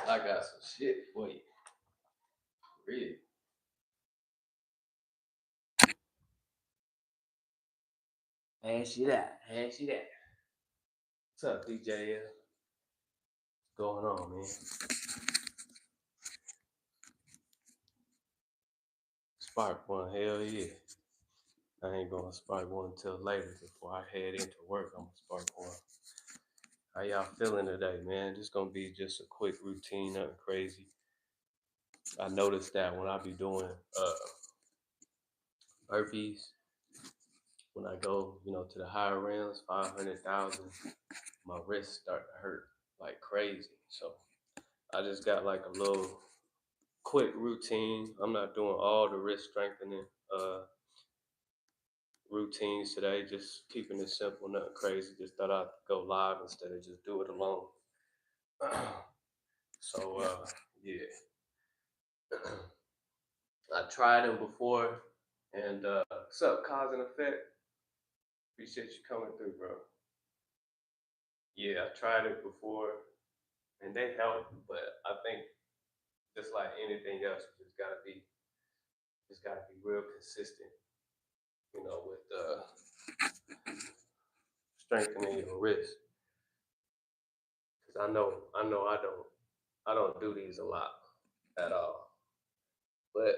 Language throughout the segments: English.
I got some shit for you. Real. Hash it out. Hash it out. What's up, DJ? What's going on, man? Spark one, hell yeah. I ain't gonna spark one until later. Before I head into work, I'm gonna spark one. How y'all feeling today, man? This gonna be just a quick routine, nothing crazy. I noticed that when I be doing burpees, when I go, to the higher rounds, 500,000, my wrists start to hurt like crazy. So I just got like a little quick routine. I'm not doing all the wrist strengthening routines today, just keeping it simple, nothing crazy. Just thought I'd go live instead of just do it alone. So yeah. I tried them before, and what's up, Cause and Effect? Appreciate you coming through, bro. Yeah, I tried it before, and they help, but I think just like anything else, you just gotta be real consistent, with strengthening your wrist. Cause I don't do these a lot at all, but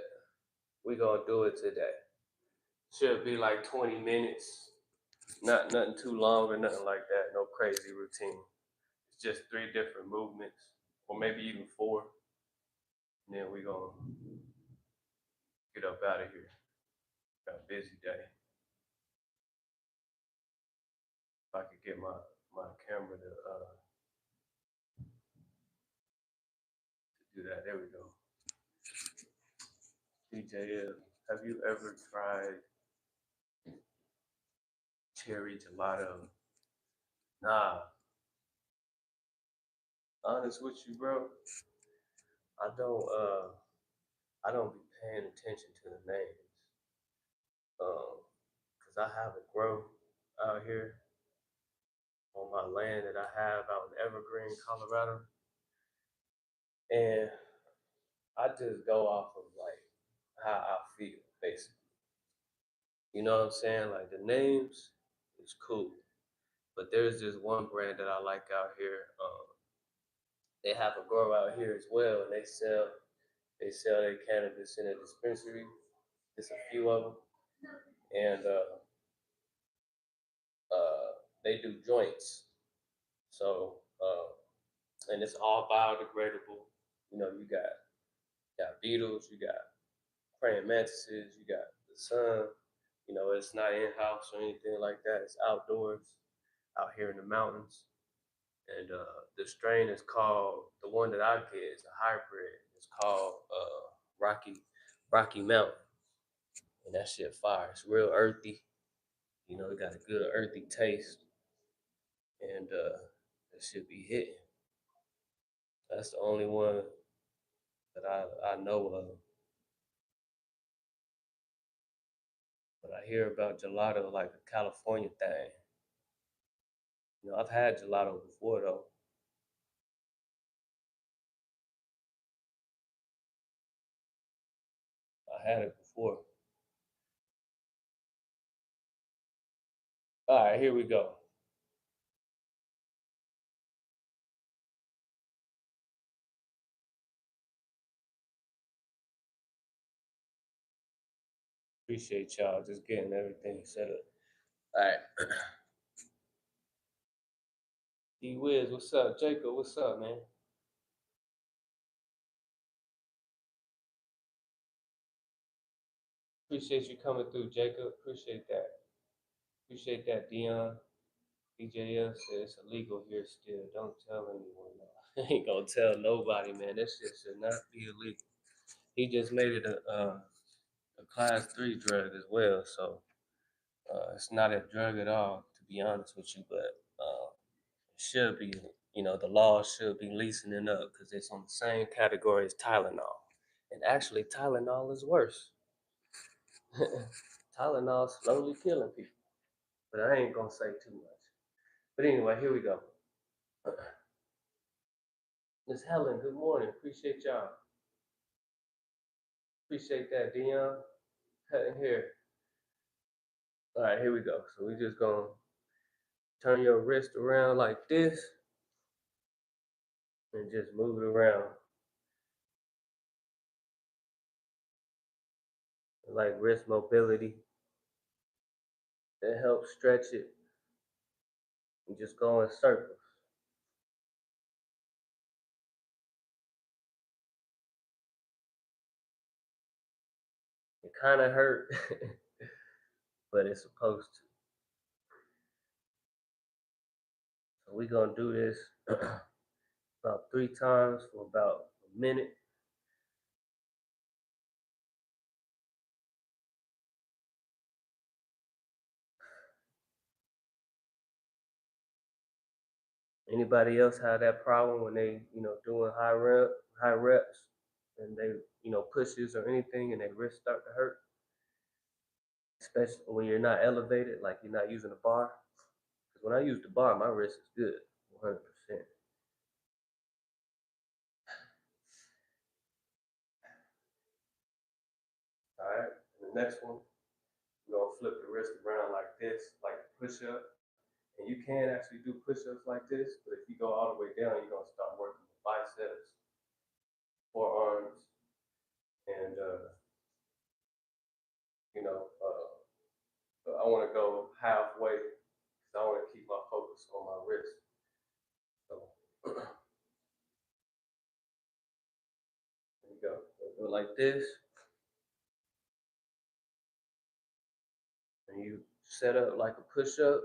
we gonna do it today. Should be like 20 minutes, nothing too long or nothing like that. No crazy routine. It's just 3 different movements, or maybe even 4. And then we gonna get up out of here. Got a busy day. If I could get my camera to do that. There we go. DJL, have you ever tried cherry gelato? Nah. Honest with you, bro. I don't I don't be paying attention to the names. Cause I have a grow out here on my land that I have out in Evergreen, Colorado. And I just go off of like how I feel, basically. You know what I'm saying? Like the names is cool. But there's this one brand that I like out here. They have a grow out here as well, and they sell their cannabis in a dispensary. Just a few of them, and they do joints. So and it's all biodegradable. You got beetles, you got praying mantises, you got the sun. It's not in house or anything like that. It's outdoors, out here in the mountains. And the strain is called, the one that I get is a hybrid. It's called Rocky Mountain, and that shit fire. It's real earthy. It got a good earthy taste, and that should be hitting. That's the only one that I know of. But I hear about gelato like a California thing. I've had gelato before though. I had it before. All right, here we go. Appreciate y'all just getting everything set up. All right. D Wiz, what's up? Jacob, what's up, man? Appreciate you coming through, Jacob. Appreciate that. Appreciate that, Dion. DJF said it's illegal here still. Don't tell anyone. No. I ain't gonna tell nobody, man. That shit should not be illegal. He just made it a class 3 drug as well, so it's not a drug at all, to be honest with you. But it should be. The law should be loosening up because it's on the same category as Tylenol, and actually Tylenol is worse. Tylenol slowly killing people, but I ain't gonna say too much. But anyway, here we go. Miss Helen, good morning. Appreciate y'all. Appreciate that, Dion. Cutting hair. All right, here we go. So we just gonna turn your wrist around like this and just move it around like wrist mobility. It helps stretch it and just go in circles. It kind of hurt, but it's supposed to. So we're gonna do this about 3 times for about a minute. Anybody else have that problem when they, doing high reps, and they, pushes or anything, and their wrists start to hurt, especially when you're not elevated, like you're not using a bar. Because when I use the bar, my wrist is good, 100%. All right. And the next one, we're gonna flip the wrist around like this, like a push up. And you can actually do push-ups like this, but if you go all the way down, you're gonna start working the biceps, forearms, and you know, I want to go halfway because I want to keep my focus on my wrist. So there you go. Go like this, and you set up like a push-up,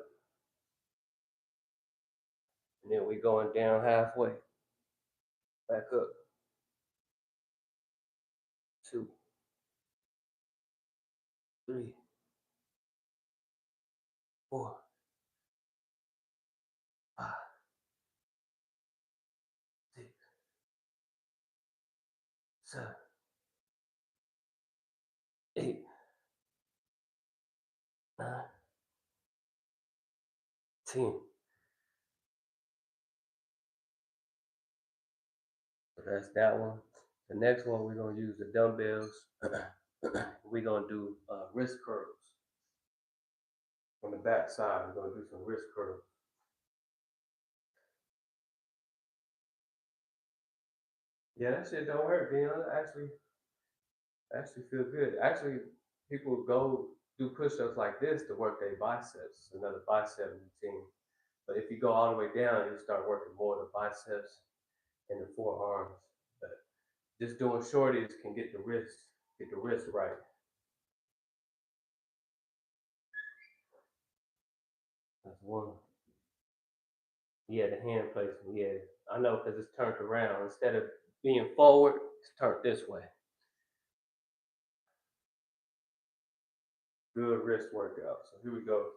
and then we going down halfway, back up, 2, 3, 4, 5, 6, 7, 8, 9, 10. So that's that one. The next one, we're gonna use the dumbbells. We're gonna do wrist curls on the back side. We're gonna do some wrist curls. Yeah, that shit don't hurt, Dion. Actually feel good. Actually, people go do push-ups like this to work their biceps, another bicep routine. But if you go all the way down, you start working more the biceps and the forearms. But just doing shorties can get the wrist right. That's one. Yeah, the hand placement. Yeah, I know because it's turned around. Instead of being forward, it's turned this way. Good wrist workout. So here we go.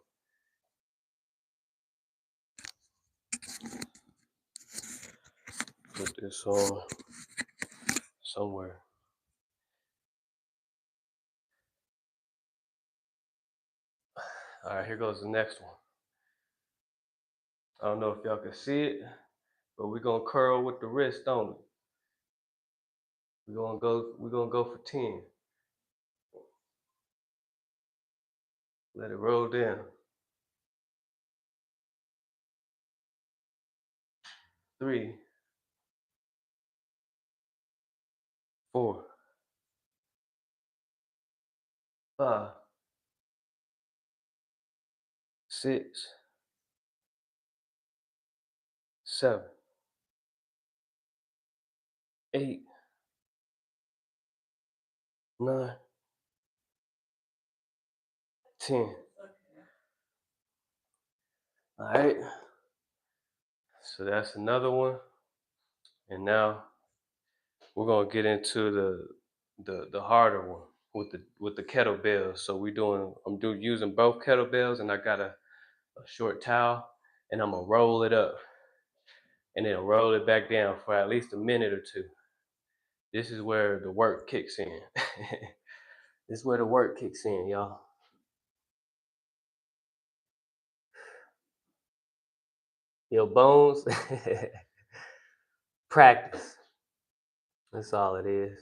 Put this on somewhere. All right, here goes the next one. I don't know if y'all can see it, but we're gonna curl with the wrist on it. We're gonna go for 10. Let it roll down. 3, 4, 5, 6, 7, 8, 9, 10. All right. So that's another one. And now we're gonna get into the harder one with the kettlebells. So I'm using both kettlebells, and I got a short towel, and I'm gonna roll it up and then roll it back down for at least a minute or two. This is where the work kicks in. This is where the work kicks in, y'all. Your bones, Practice. That's all it is.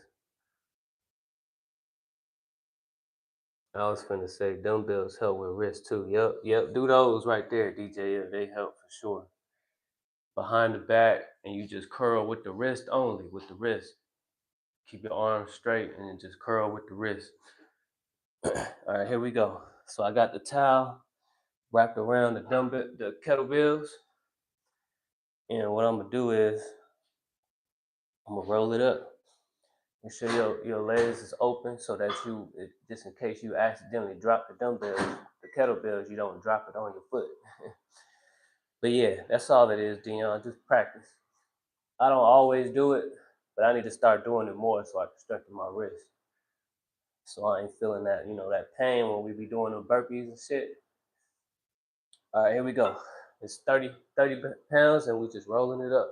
I was finna say dumbbells help with wrist too. Yep. Do those right there, DJ. Yeah, they help for sure. Behind the back, and you just curl with the wrist only, with the wrist. Keep your arms straight and then just curl with the wrist. All right, here we go. So I got the towel wrapped around the kettlebells, and what I'm gonna do is I'm gonna roll it up. Make sure your legs is open so that just in case you accidentally drop the dumbbells, the kettlebells, you don't drop it on your foot. But yeah, that's all it is, Dion. Just practice. I don't always do it, but I need to start doing it more so I can strengthen my wrist. So I ain't feeling that, that pain when we be doing the burpees and shit. All right, here we go. It's 30 pounds, and we just rolling it up.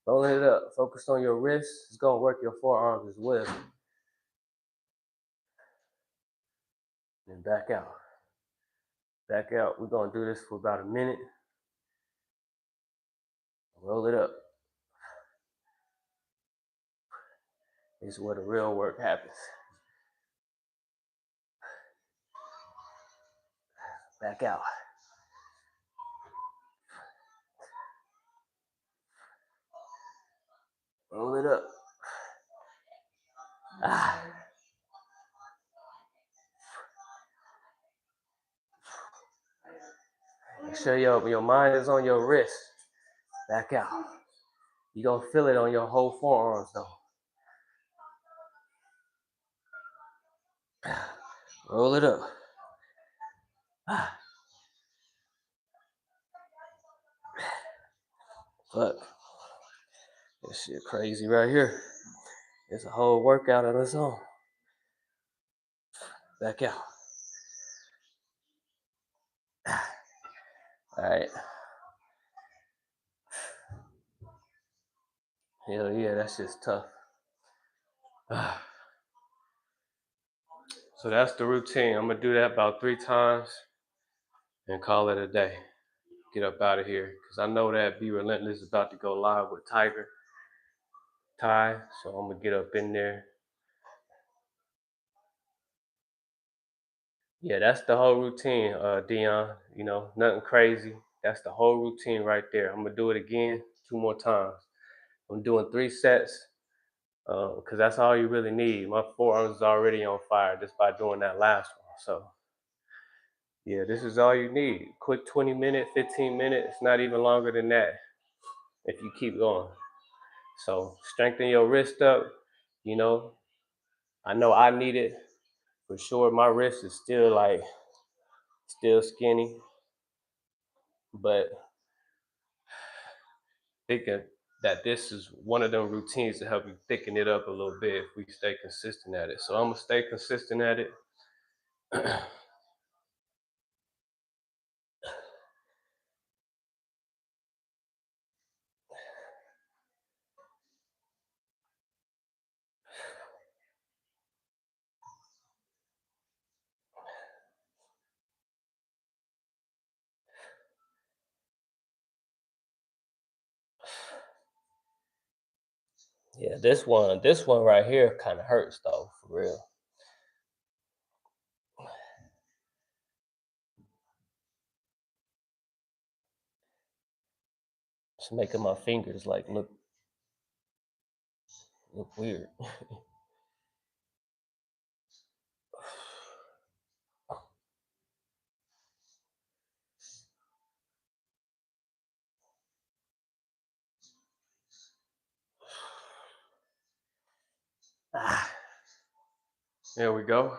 Rolling it up. Focus on your wrists. It's gonna work your forearms as well. And back out. Back out. We're gonna do this for about a minute. Roll it up. This is where the real work happens. Back out. Roll it up. Ah. Make sure your mind is on your wrist. Back out. You're gonna feel it on your whole forearms though. Roll it up. Ah. Fuck. This shit crazy right here. It's a whole workout on its own. Back out. All right. Hell yeah, that's just tough. So that's the routine. I'm gonna do that about 3 times and call it a day. Get up out of here, because I know that Be Relentless is about to go live with Ty, so I'm gonna get up in there. Yeah, that's the whole routine, Dion. Nothing crazy. That's the whole routine right there. I'm gonna do it again 2 more times. I'm doing 3 sets, because that's all you really need. My forearms is already on fire just by doing that last one. So yeah, this is all you need. Quick 20-minute, 15 minutes, not even longer than that if you keep going. So strengthen your wrist up. I know I need it for sure. My wrist is still skinny, but thinking that this is one of them routines to help you thicken it up a little bit if we stay consistent at it. So I'm gonna stay consistent at it. Yeah, this one right here kind of hurts though, for real. It's making my fingers look weird. There we go.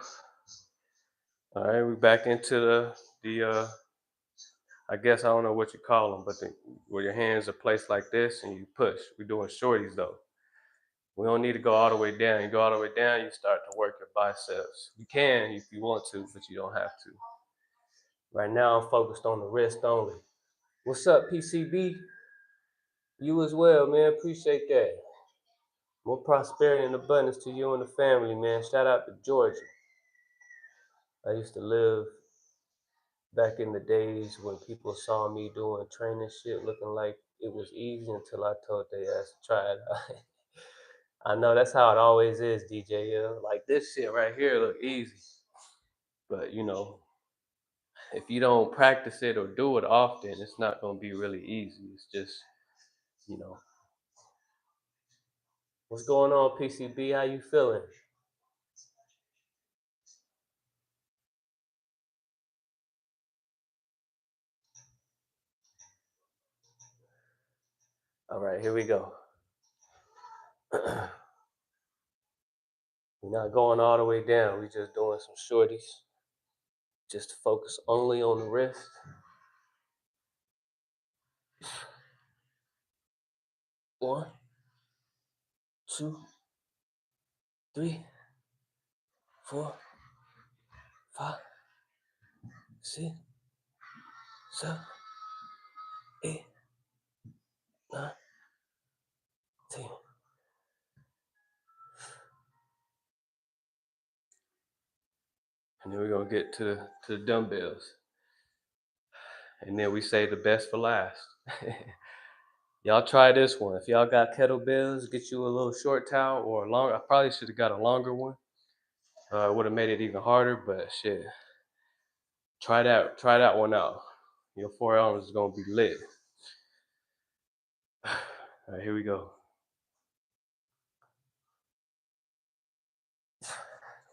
All right, we're back into the I guess I don't know what you call them, but where your hands are placed like this and you push. We're doing shorties though. We don't need to go all the way down. You go all the way down, you start to work your biceps. You can if you want to, but you don't have to. Right now, I'm focused on the wrist only. What's up, PCB? You as well, man. Appreciate that. More prosperity and abundance to you and the family, man. Shout out to Georgia. I used to live back in the days when people saw me doing training shit looking like it was easy until I told they ass to try it out. I know that's how it always is, DJL. Like this shit right here look easy, but you know, if you don't practice it or do it often, it's not gonna be really easy. It's just, you know, what's going on, PCB? How you feeling? All right, here we go. We're not going all the way down. We're just doing some shorties. Just to focus only on the wrist. 1, 2, 3, 4, 5, 6, 7, 8, 9, 10. And then we're gonna get to the dumbbells. And then we say the best for last. Y'all try this one. If y'all got kettlebells, get you a little short towel or a long. I probably should have got a longer one. It would have made it even harder, but shit. Try that one out. Your forearms is gonna be lit. All right, here we go.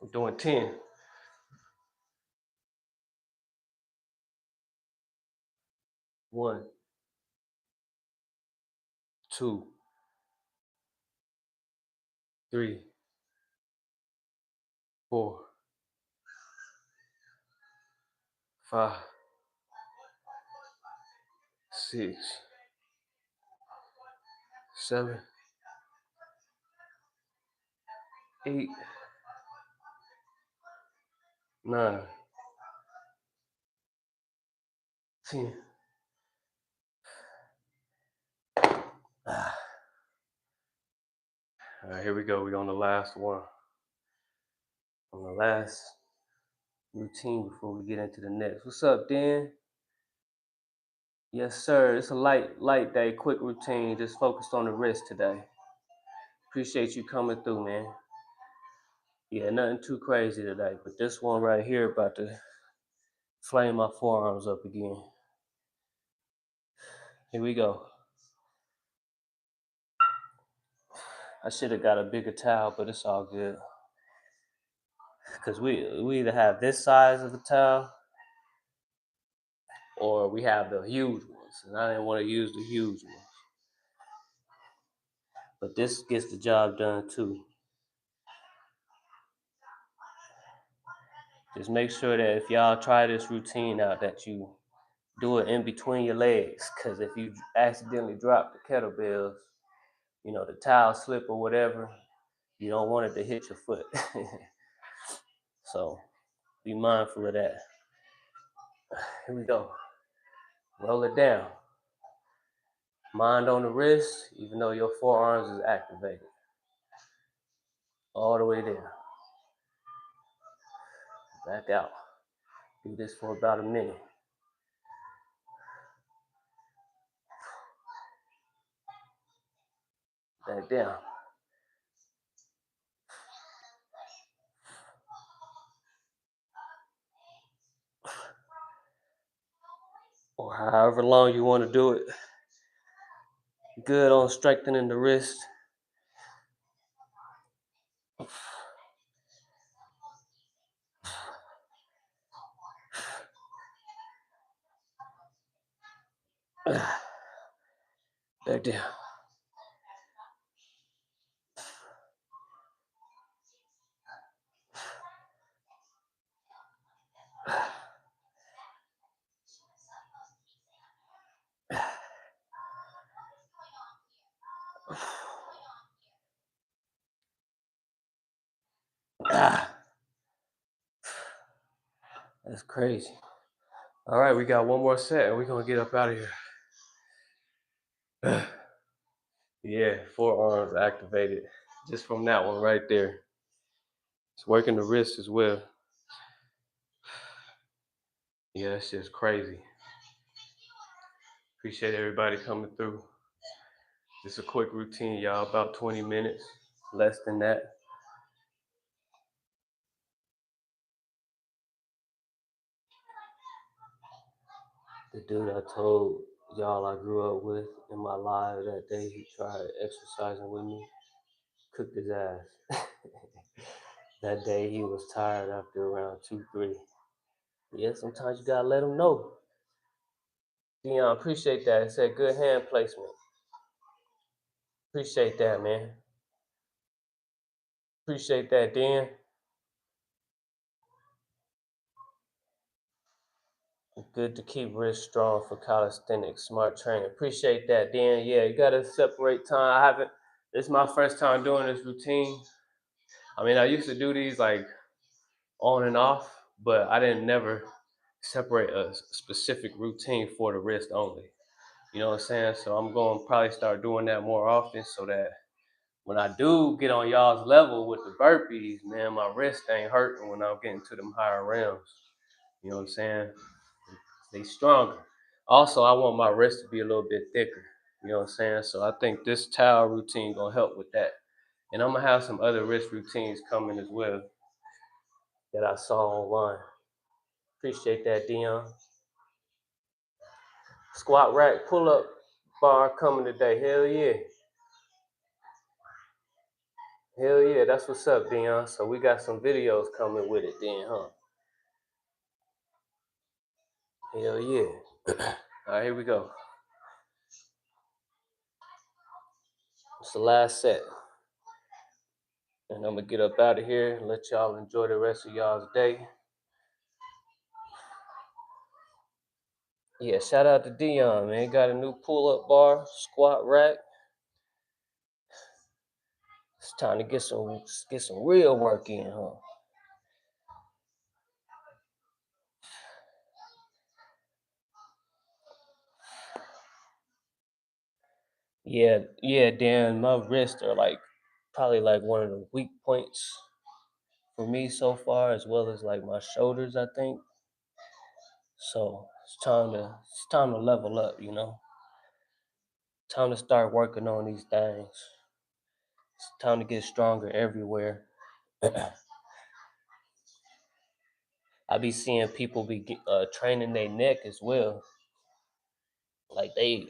We're doing 10. 1, 2, 3, 4, 5, 6, 7, 8, 9, 10. All right, here we go. We're on the last one. On the last routine before we get into the next. What's up, Dan? Yes, sir. It's a light day, quick routine, just focused on the wrist today. Appreciate you coming through, man. Yeah, nothing too crazy today, but this one right here about to flame my forearms up again. Here we go. I should have got a bigger towel, but it's all good. Cause we either have this size of the towel or we have the huge ones. And I didn't want to use the huge ones. But this gets the job done too. Just make sure that if y'all try this routine out that you do it in between your legs. Cause if you accidentally drop the kettlebells, you know, the towel slip or whatever, you don't want it to hit your foot. So be mindful of that. Here we go. Roll it down. Mind on the wrist, even though your forearms is activated. All the way down. Back out. Do this for about a minute. Back down. Or however long you want to do it. Good on strengthening the wrist. Back down. That's crazy. All right, we got one more set and we're going to get up out of here. Yeah, forearms activated just from that one right there. It's working the wrist as well. Yeah, that's just crazy. Appreciate everybody coming through. Just a quick routine, y'all, about 20 minutes, less than that. The dude I told y'all I grew up with in my life that day, he tried exercising with me, cooked his ass. That day he was tired after around 2, 3. Yeah, sometimes you gotta let him know. Dion, appreciate that. It said good hand placement. Appreciate that, man. Appreciate that, Dan. Good to keep wrist strong for calisthenics. Smart training. Appreciate that, Dan. Yeah, you gotta separate time. I haven't. This is my first time doing this routine. I mean, I used to do these like on and off, but I didn't never separate a specific routine for the wrist only. You know what I'm saying? So I'm going to probably start doing that more often so that when I do get on y'all's level with the burpees, man, my wrist ain't hurting when I'm getting to them higher realms. You know what I'm saying? They stronger. Also, I want my wrist to be a little bit thicker. You know what I'm saying? So I think this towel routine gonna help with that. And I'm gonna have some other wrist routines coming as well that I saw online. Appreciate that, Dion. Squat rack pull up bar coming today. Hell yeah. Hell yeah, that's what's up, Dion. So we got some videos coming with it then, huh? Hell yeah. All right, here we go. It's the last set. And I'm gonna get up out of here and let y'all enjoy the rest of y'all's day. Yeah, shout out to Dion, man. Got a new pull-up bar, squat rack. It's time to get some real work in, huh? Yeah, Dan. My wrists are like probably like one of the weak points for me so far, as well as like my shoulders, I think. So it's time to level up, you know. Time to start working on these things. It's time to get stronger everywhere. I be seeing people be training their neck as well. Like they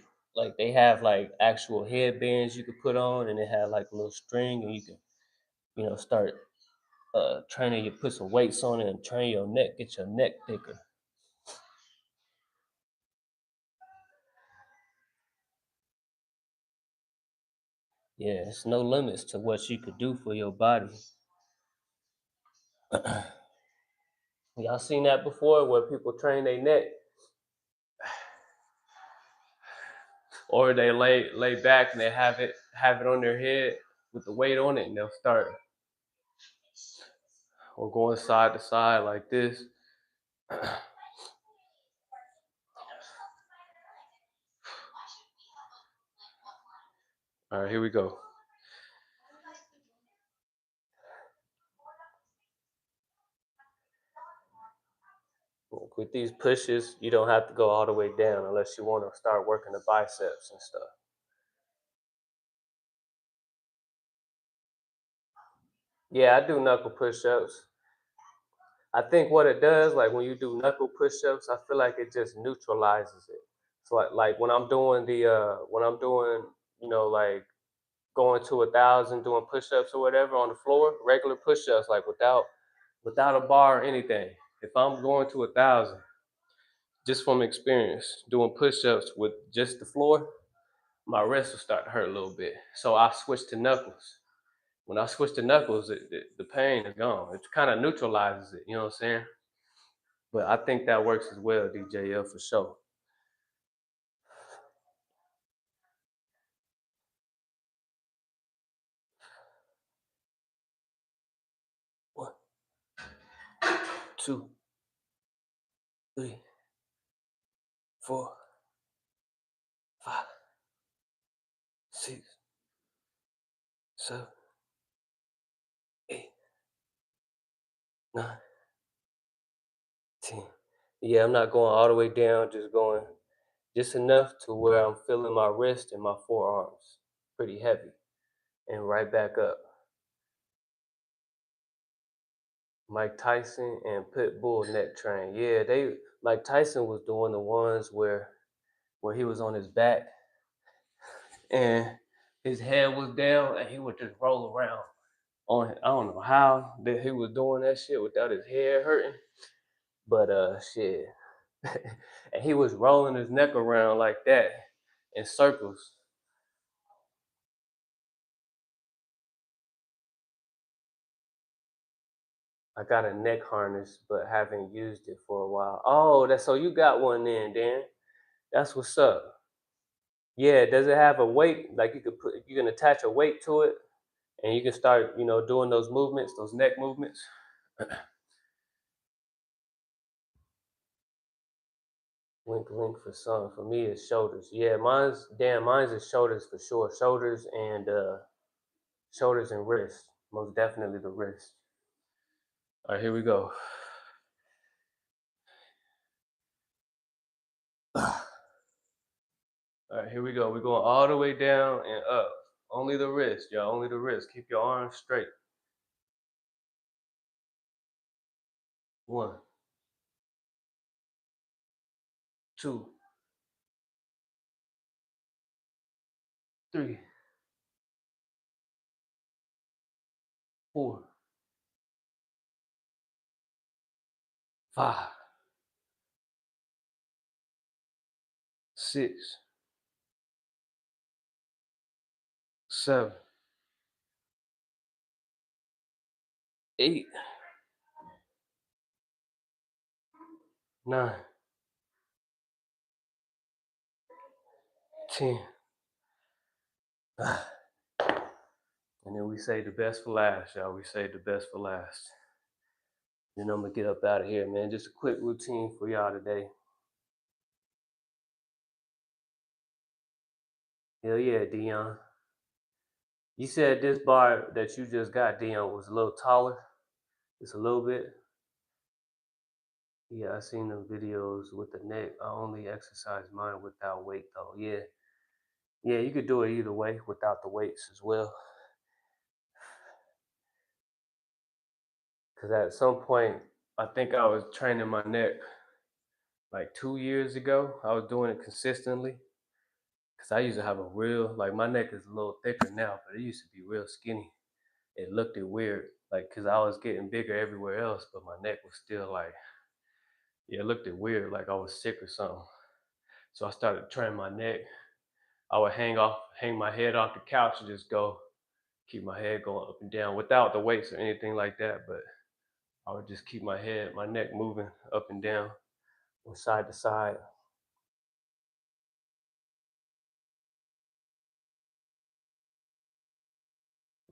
have like actual headbands you could put on, and they have like a little string, and you can start training. You put some weights on it and train your neck, get your neck thicker. Yeah, it's no limits to what you could do for your body. Y'all seen that before, where people train their neck, or they lay back and they have it on their head with the weight on it, and they'll start or going side to side like this. All right, here we go. With these pushes, you don't have to go all the way down unless you want to start working the biceps and stuff. Yeah, I do knuckle push-ups. I think what it does, like when you do knuckle push-ups, I feel like it just neutralizes it. So like when I'm doing like going to 1,000 doing push-ups or whatever on the floor, regular push-ups, like without a bar or anything. If I'm going to 1,000, just from experience, doing push-ups with just the floor, my wrist will start to hurt a little bit. So I switch to knuckles. When I switch to knuckles, the pain is gone. It kind of neutralizes it. You know what I'm saying? But I think that works as well, DJL, for sure. 1, 2, 3, 4, 5, 6, 7, 8, 9, 10. Yeah, I'm not going all the way down, just going just enough to where I'm feeling my wrist and my forearms. pretty heavy, and right back up. Mike Tyson and Pitbull neck train. Yeah, they Mike Tyson was doing the ones where he was on his back and his head was down and he would just roll around on I don't know how that he was doing that shit without his head hurting. But shit. And he was rolling his neck around like that in circles. I got a neck harness, but haven't used it for a while. Oh, that's so you got one then, Dan. That's what's up. Yeah, does it have a weight? Like you can attach a weight to it and you can start, doing those movements, those neck movements. Link, link for some. For me, it's shoulders. Yeah, mine's is shoulders for sure. Shoulders and wrist. Most definitely the wrist. All right, here we go. All right, here we go. We're going all the way down and up. Only the wrist, y'all. Only the wrist. Keep your arms straight. 1, 2, 3, 4, 5, 6, 7, 8, 9, 10. And then we say the best for last, y'all. We say the best for last. Then I'm gonna get up out of here, man. Just a quick routine for y'all today. Hell yeah, Dion. You said this bar that you just got, Dion, was a little taller. Just a little bit. Yeah, I seen the videos with the neck. I only exercise mine without weight though. Yeah. Yeah, you could do it either way without the weights as well. Cause at some point, I think I was training my neck like 2 years ago. I was doing it consistently. Cause I used to have a real like my neck is a little thicker now, but it used to be real skinny. It looked it weird, like cause I was getting bigger everywhere else, but my neck was still like, yeah, it looked it weird, like I was sick or something. So I started training my neck. I would hang my head off the couch and just go, keep my head going up and down without the weights or anything like that. But I would just keep my neck moving up and down from side to side.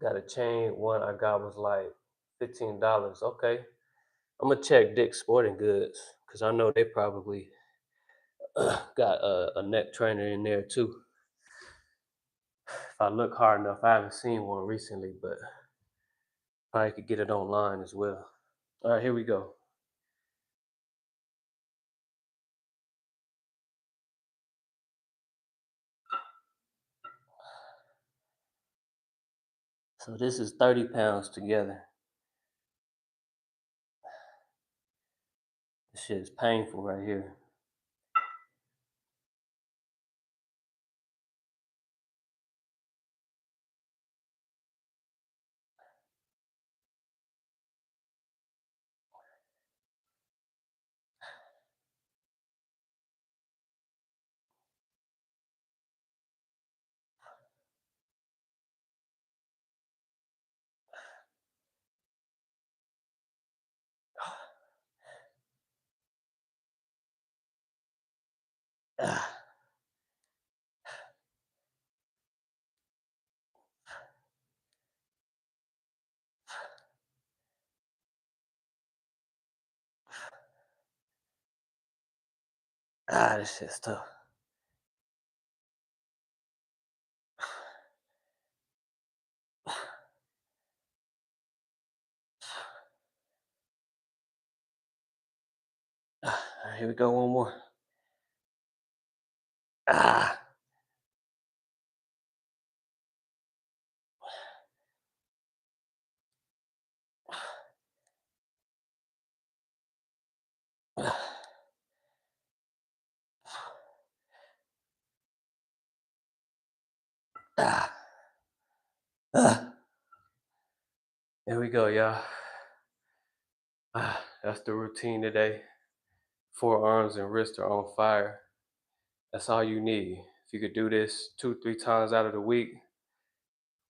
Got a chain. One I got was like $15. Okay, I'm gonna check Dick's Sporting Goods because I know they probably got a neck trainer in there too. If I look hard enough, I haven't seen one recently, but probably could get it online as well. All right, here we go. So this is 30 pounds together. This shit is painful right here. This shit's tough. Here we go, one more. Ah, Ah, ah. There we go, y'all. That's the routine today. Forearms and wrists are on fire. That's all you need. If you could do this 2, 3 times out of the week,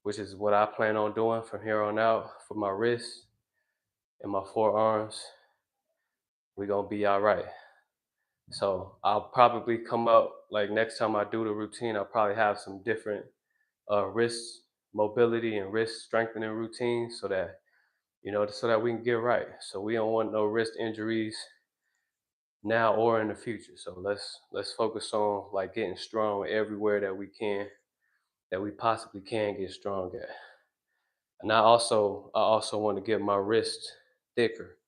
which is what I plan on doing from here on out for my wrists and my forearms, we're gonna be all right. So I'll probably come up like next time I do the routine, I'll probably have some different wrist mobility and wrist strengthening routines so that so that we can get right. So we don't want no wrist injuries now or in the future. So let's focus on like getting strong everywhere that we can, that we possibly can get strong at. And I also want to get my wrists thicker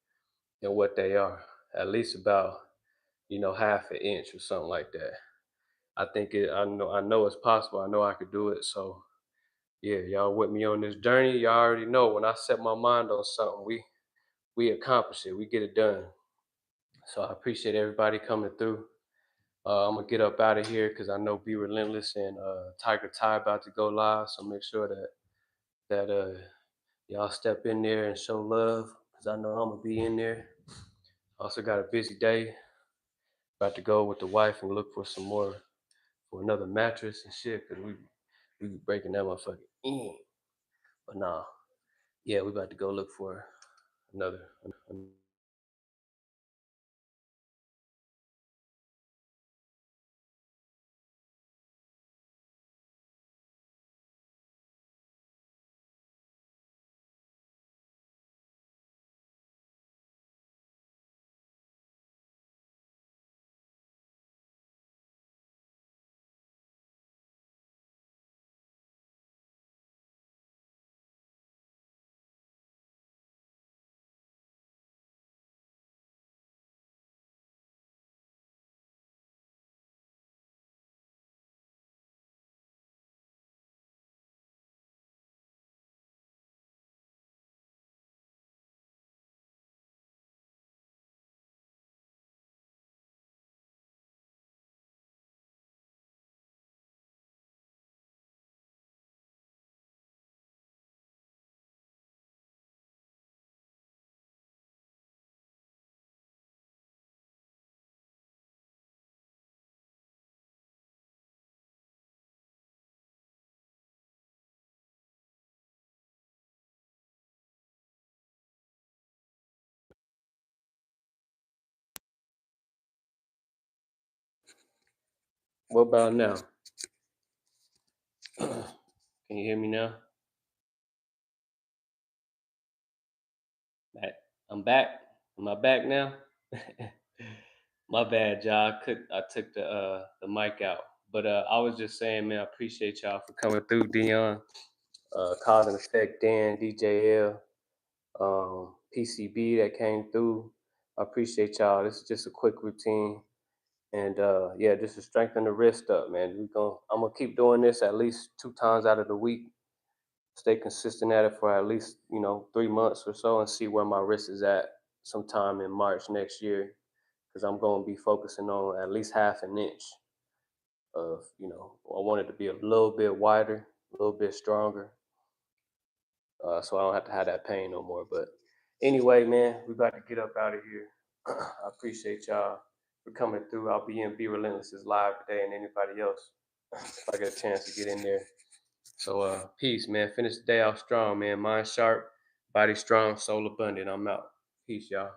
than what they are, at least about half an inch or something like that. I think it. I know it's possible. I know I could do it. So yeah, y'all with me on this journey. Y'all already know when I set my mind on something, we accomplish it. We get it done. So I appreciate everybody coming through. I'm gonna get up out of here because I know Be Relentless and Tiger Ty about to go live. So make sure that y'all step in there and show love because I know I'm gonna be in there. Also got a busy day. About to go with the wife and look for some more for another mattress and shit because we be breaking that motherfucker in. But nah, yeah, we about to go look for another. What about now? Can you hear me now? Back. I'm back. Am I back now? My bad, y'all. I took the mic out. But I was just saying, man, I appreciate y'all for coming through, Dion, Cause and Effect, Dan, DJL, PCB that came through. I appreciate y'all. This is just a quick routine. And yeah, just to strengthen the wrist up, man. I'm gonna keep doing this at least 2 times out of the week. Stay consistent at it for at least 3 months or so, and see where my wrist is at sometime in March next year. Because I'm gonna be focusing on at least half an inch of I want it to be a little bit wider, a little bit stronger, so I don't have to have that pain no more. But anyway, man, we about to get up out of here. I appreciate y'all for coming through. I'll be in Be Relentless's live today, and anybody else if I get a chance to get in there. So peace, man. Finish the day off strong, man. Mind sharp, body strong, soul abundant. I'm out. Peace, y'all.